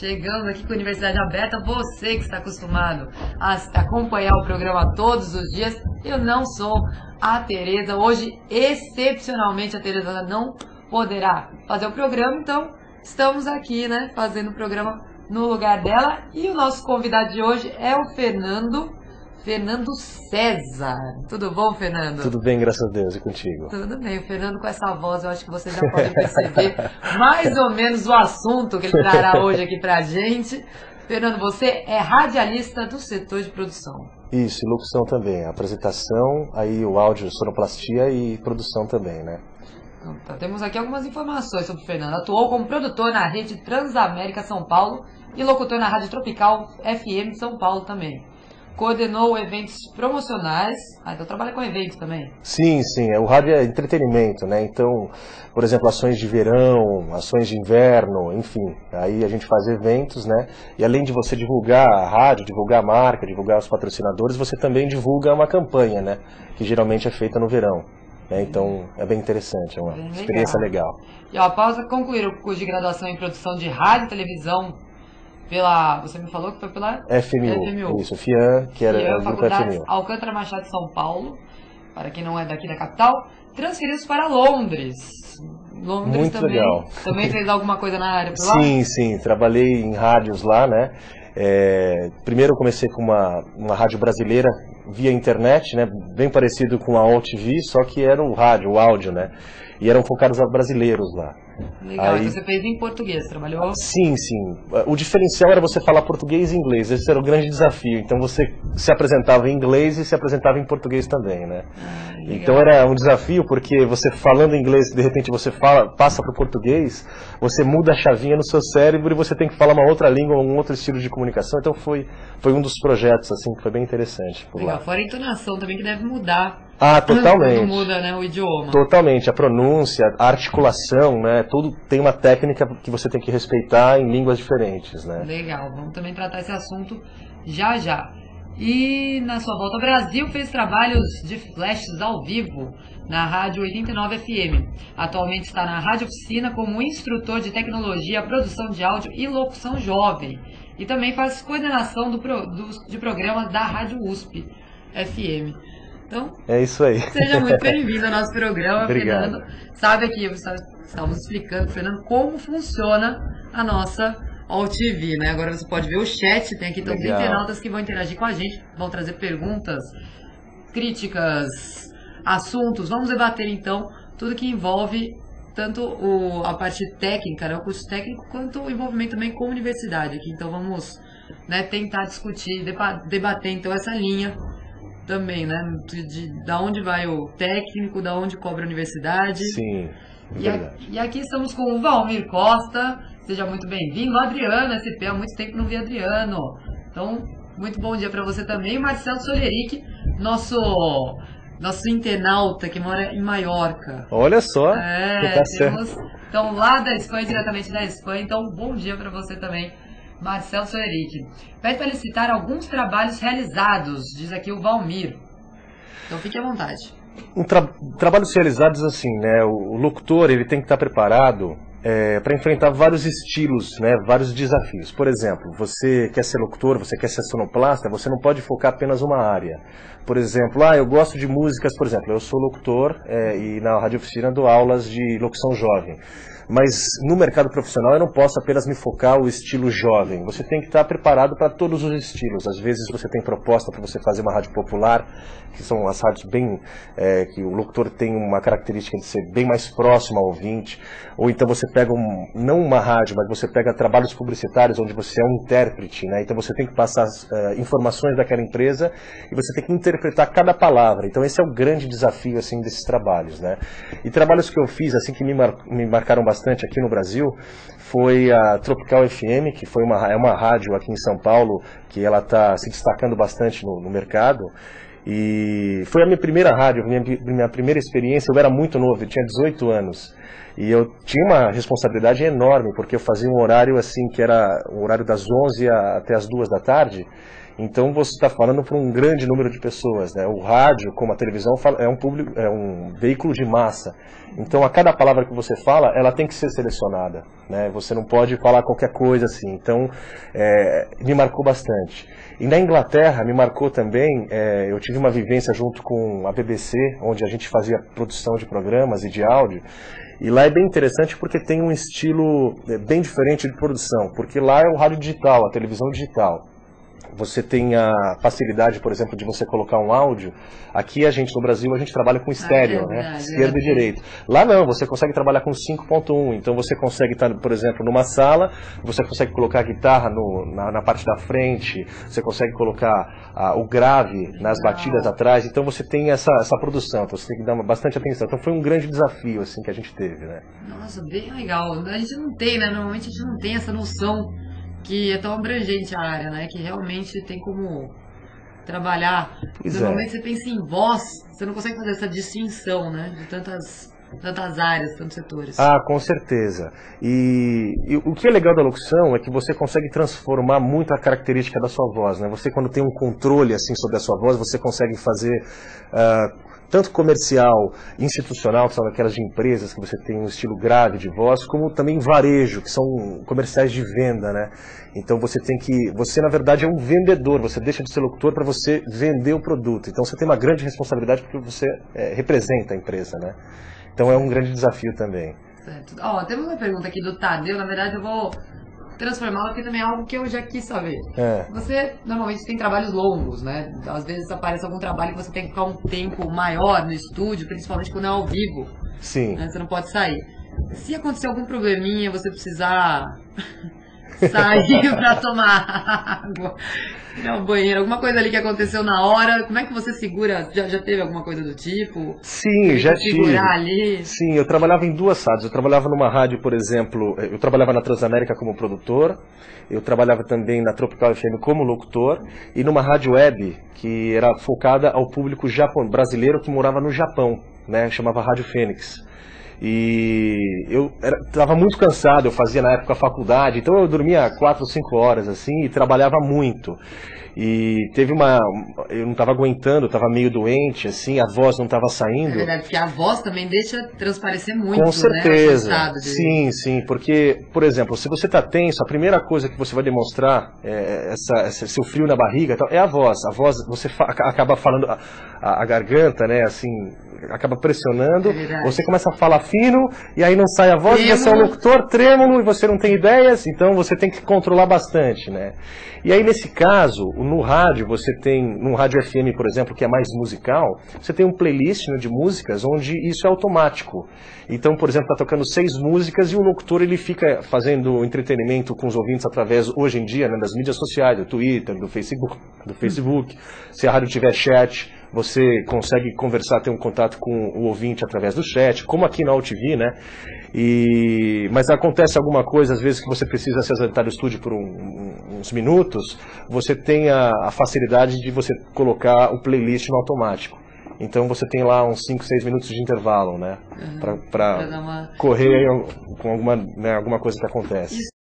Chegamos aqui com a Universidade Aberta, você que está acostumado a acompanhar o programa todos os dias. Eu não sou a Tereza, hoje excepcionalmente a Tereza não poderá fazer o programa, então estamos aqui, né, fazendo o programa no lugar dela. E o nosso convidado de hoje é o Fernando César. Tudo bom, Fernando? Tudo bem, graças a Deus, e contigo? Tudo bem, o Fernando com essa voz, eu acho que vocês já podem perceber mais ou menos o assunto que ele trará hoje aqui pra gente. Fernando, você é radialista do setor de produção. Isso, e locução também, apresentação, aí o áudio, sonoplastia e produção também, né? Então, temos aqui algumas informações sobre o Fernando. Atuou como produtor na rede Transamérica São Paulo e locutor na Rádio Tropical FM de São Paulo também. Coordenou eventos promocionais. Então trabalha com eventos também. Sim, o rádio é entretenimento, né? Então, por exemplo, ações de verão, ações de inverno, enfim. Aí a gente faz eventos, né? E além de você divulgar a rádio, divulgar a marca, divulgar os patrocinadores, você também divulga uma campanha, né? Que geralmente é feita no verão. Então é bem interessante, é uma experiência legal. E após concluir o curso de graduação em produção de rádio e televisão você me falou que foi pela FMU. Isso, FIAN, que era o grupo FMU. Alcântara Machado de São Paulo, para quem não é daqui da capital, transferiu-se para Londres. Muito também, legal. Também fez alguma coisa na área por lá? Sim, trabalhei em rádios lá, né? Primeiro eu comecei com uma rádio brasileira via internet, né? Bem parecido com a AllTV, só que era o rádio, o áudio, né? E eram focados a brasileiros lá. Legal, então você fez em português, trabalhou? Sim. O diferencial era você falar português e inglês, esse era o grande desafio. Então você se apresentava em inglês e se apresentava em português também, né? Então era um desafio, porque você falando inglês, de repente você passa para o português, você muda a chavinha no seu cérebro e você tem que falar uma outra língua, um outro estilo de comunicação. Então foi um dos projetos assim que foi bem interessante por lá. Fora a entonação também, que deve mudar. Totalmente. Quando muda, né, o idioma. Totalmente, a pronúncia, a articulação, né, tudo tem uma técnica que você tem que respeitar em línguas diferentes, né. Legal, vamos também tratar esse assunto já. E na sua volta ao Brasil fez trabalhos de flashes ao vivo na Rádio 89 FM. Atualmente está na Rádio Oficina como instrutor de tecnologia, produção de áudio e locução jovem. E também faz coordenação de programas da Rádio USP FM. Então, é isso aí. Seja muito bem-vindo ao nosso programa, Obrigado. Fernando. Sabe aqui, estamos explicando, Fernando, como funciona a nossa AllTV, né? Agora você pode ver o chat, tem aqui então internautas que vão interagir com a gente, vão trazer perguntas, críticas, assuntos. Vamos debater então tudo que envolve tanto a parte técnica, né, o curso técnico, quanto o envolvimento também com a universidade aqui. Então vamos, né, tentar discutir, debater então essa linha também, né? Da onde vai o técnico, da onde cobra a universidade. Sim, verdade. E aqui estamos com o Valmir Costa, seja muito bem-vindo. O Adriano, SP, há muito tempo não vi Adriano. Então, muito bom dia para você também. O Marcelo Soleric, nosso internauta que mora em Maiorca. Olha só, tá certo. Então, lá da Espanha, diretamente da Espanha. Então, bom dia para você também, Marcelo Soleric. Pede para ele citar alguns trabalhos realizados, diz aqui o Valmir. Então fique à vontade. Trabalhos realizados assim, né? O locutor ele tem que estar preparado para enfrentar vários estilos, né? Vários desafios. Por exemplo, você quer ser locutor, você quer ser sonoplasta, você não pode focar apenas uma área. Por exemplo, eu gosto de músicas, por exemplo, eu sou locutor e na Rádio Oficina dou aulas de locução jovem. Mas no mercado profissional eu não posso apenas me focar o estilo jovem. Você tem que estar preparado para todos os estilos. Às vezes você tem proposta para você fazer uma rádio popular, que são as rádios bem... que o locutor tem uma característica de ser bem mais próximo ao ouvinte. Ou então você pega, não uma rádio, mas você pega trabalhos publicitários onde você é um intérprete, né? Então você tem que passar informações daquela empresa e você tem que interpretar cada palavra. Então esse é o grande desafio assim, desses trabalhos, né? E trabalhos que eu fiz assim que me marcaram bastante aqui no Brasil foi a Tropical FM, que foi uma rádio aqui em São Paulo que ela está se destacando bastante no mercado. E foi a minha primeira rádio, minha primeira experiência. Eu era muito novo, eu tinha 18 anos. E eu tinha uma responsabilidade enorme, porque eu fazia um horário assim, que era o horário das 11 até as 2 da tarde. Então você está falando para um grande número de pessoas, né? O rádio, como a televisão, é um público, é um veículo de massa. Então a cada palavra que você fala, ela tem que ser selecionada, né? Você não pode falar qualquer coisa assim. Então me marcou bastante. E na Inglaterra me marcou também, eu tive uma vivência junto com a BBC, onde a gente fazia produção de programas e de áudio. E lá é bem interessante porque tem um estilo bem diferente de produção, porque lá é o rádio digital, a televisão digital. Você tem a facilidade, por exemplo, de você colocar um áudio. Aqui no Brasil, a gente trabalha com estéreo, né? Esquerda e direita. Lá não, você consegue trabalhar com 5.1. Então você consegue estar, por exemplo, numa sala, você consegue colocar a guitarra na parte da frente, você consegue colocar o grave nas batidas atrás. Então você tem essa produção, então você tem que dar bastante atenção. Então foi um grande desafio assim, que a gente teve, né? Nossa, bem legal. A gente não tem, né? Normalmente a gente não tem essa noção que é tão abrangente a área, né? Que realmente tem como trabalhar. Normalmente você pensa em voz, você não consegue fazer essa distinção, né? De tantas áreas, tantos setores. Ah, com certeza. E o que é legal da locução é que você consegue transformar muito a característica da sua voz, né? Você, quando tem um controle assim sobre a sua voz, você consegue fazer tanto comercial, institucional, que são aquelas de empresas que você tem um estilo grave de voz, como também varejo, que são comerciais de venda, né? Então você na verdade é um vendedor, você deixa de ser locutor para você vender o produto. Então você tem uma grande responsabilidade porque você representa a empresa, né? Então é um grande desafio também. Certo. Temos uma pergunta aqui do Tadeu, na verdade eu vou transformá-la porque também é algo que eu já quis saber. Você normalmente tem trabalhos longos, né? Às vezes aparece algum trabalho que você tem que ficar um tempo maior no estúdio, principalmente quando é ao vivo. Sim. Né? Você não pode sair. Se acontecer algum probleminha, você precisar sair pra tomar água, ir ao banheiro, alguma coisa ali que aconteceu na hora, como é que você segura? Já teve alguma coisa do tipo? Sim, já tive. Segurar ali? Sim, eu trabalhava em duas rádios. Eu trabalhava numa rádio, por exemplo, eu trabalhava na Transamérica como produtor, eu trabalhava também na Tropical FM como locutor, e numa rádio web que era focada ao público brasileiro que morava no Japão, né? Chamava Rádio Fênix. E eu estava muito cansado, eu fazia na época a faculdade, então eu dormia 4 ou 5 horas assim e trabalhava muito. E eu não estava aguentando, estava meio doente, assim, a voz não estava saindo. É verdade, porque a voz também deixa transparecer muito, com certeza, né? Sim, porque, por exemplo, se você está tenso, a primeira coisa que você vai demonstrar esse seu frio na barriga, é a voz. A voz, você acaba falando, a garganta, né, assim, acaba pressionando, você começa a falar fino, e aí não sai a voz, você é um locutor trêmulo, e você não tem ideias, então você tem que controlar bastante, né. E aí, nesse caso, no rádio, num rádio FM, por exemplo, que é mais musical, você tem um playlist, né, de músicas onde isso é automático. Então, por exemplo, está tocando 6 músicas e o locutor ele fica fazendo entretenimento com os ouvintes através, hoje em dia, né, das mídias sociais, do Twitter, do Facebook. Se a rádio tiver chat, você consegue conversar, ter um contato com o ouvinte através do chat, como aqui na UTV, né? Mas acontece alguma coisa, às vezes, que você precisa se ausentar do estúdio por uns minutos, você tem a facilidade de você colocar o playlist no automático. Então você tem lá uns 5, 6 minutos de intervalo, né? Para correr com alguma coisa que acontece.